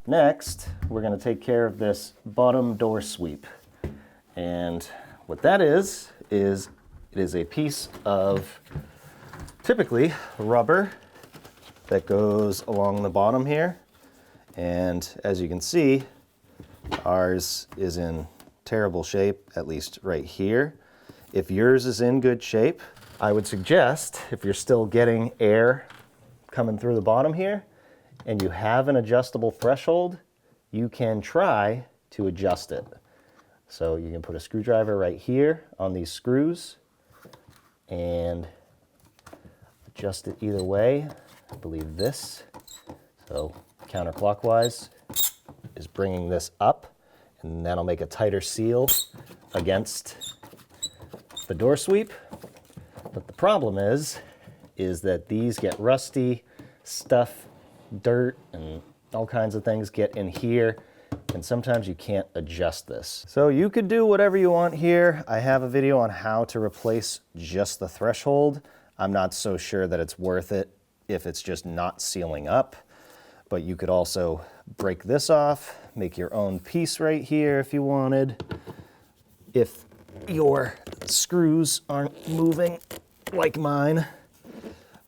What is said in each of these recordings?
Next, we're going to take care of this bottom door sweep. And what that is it is a piece of typically rubber that goes along the bottom here. And as you can see, ours is in terrible shape, at least right here. If yours is in good shape, I would suggest, if you're still getting air coming through the bottom here, and you have an adjustable threshold, you can try to adjust it. So you can put a screwdriver right here on these screws and adjust it either way. I believe this, so counterclockwise, is bringing this up, and that'll make a tighter seal against the door sweep. But the problem is that these get rusty, stuff, dirt, and all kinds of things get in here, and sometimes you can't adjust this. So you could do whatever you want here. I have a video on how to replace just the threshold. I'm not so sure that it's worth it if it's just not sealing up, but you could also break this off, make your own piece right here if you wanted. If your screws aren't moving like mine.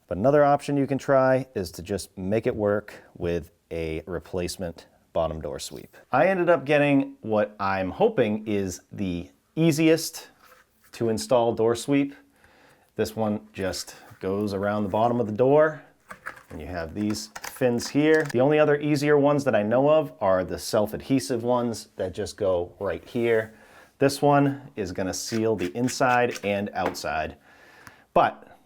But another option you can try is to just make it work with a replacement bottom door sweep. I ended up getting what I'm hoping is the easiest to install door sweep. This one just goes around the bottom of the door, and you have these fins here. The only other easier ones that I know of are the self-adhesive ones that just go right here. This one is gonna seal the inside and outside, but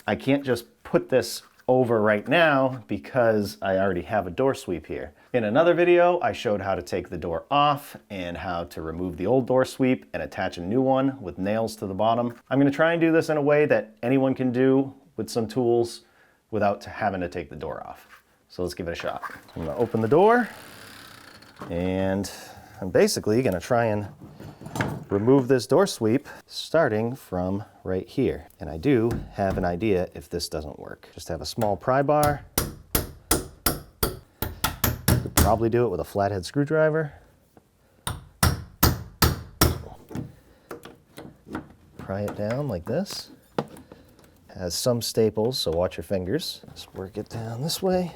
I can't just put this over right now because I already have a door sweep here. In another video, I showed how to take the door off and how to remove the old door sweep and attach a new one with nails to the bottom. I'm gonna try and do this in a way that anyone can do with some tools without having to take the door off. So let's give it a shot. I'm gonna open the door, and I'm basically gonna try and remove this door sweep starting from right here. And I do have an idea if this doesn't work. Just have a small pry bar. Could probably do it with a flathead screwdriver. Pry it down like this. Has some staples, so watch your fingers. Just work it down this way.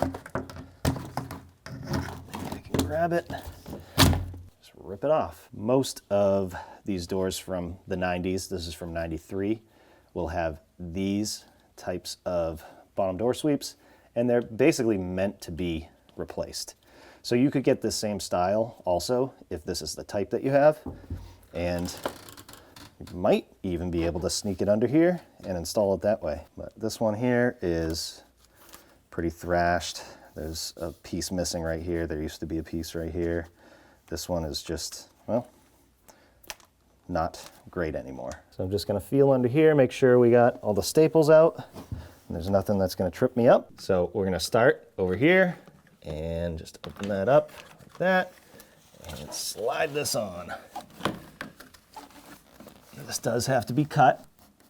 I can grab it. Rip it off. Most of these doors from the 90s, this is from 93, will have these types of bottom door sweeps, and they're basically meant to be replaced. So you could get this same style also if this is the type that you have, and you might even be able to sneak it under here and install it that way. But this one here is pretty thrashed. There's a piece missing right here. There used to be a piece right here. This one is just, well, not great anymore. So I'm just gonna feel under here, make sure we got all the staples out, and there's nothing that's gonna trip me up. So we're gonna start over here and just open that up like that and slide this on. This does have to be cut.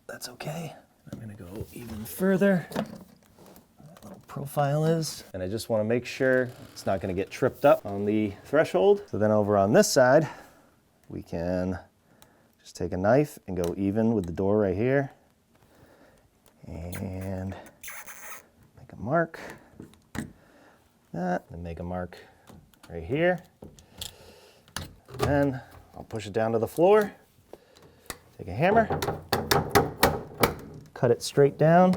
That's okay. I'm gonna go even further. Profile is, and I just want to make sure it's not going to get tripped up on the threshold. So then over on this side, we can just take a knife and go even with the door right here and make a mark. That, and make a mark right here. Then I'll push it down to the floor, take a hammer, cut it straight down.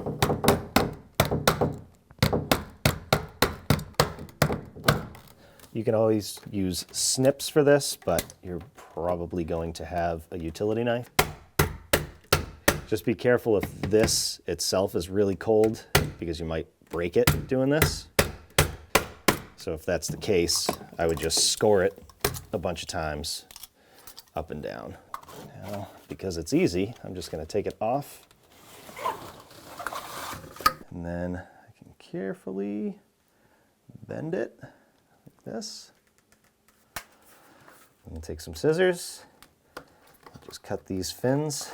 You can always use snips for this, but you're probably going to have a utility knife. Just be careful if this itself is really cold, because you might break it doing this. So if that's the case, I would just score it a bunch of times up and down. Now, because it's easy, I'm just going to take it off. And then I can carefully bend it. This. I'm going to take some scissors, just cut these fins.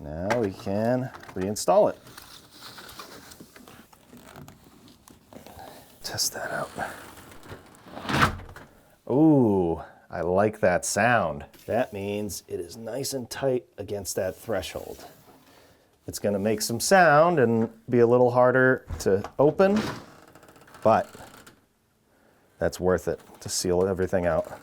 Now we can reinstall it. Test that out. Ooh, I like that sound. That means it is nice and tight against that threshold. It's going to make some sound and be a little harder to open, but that's worth it to seal everything out.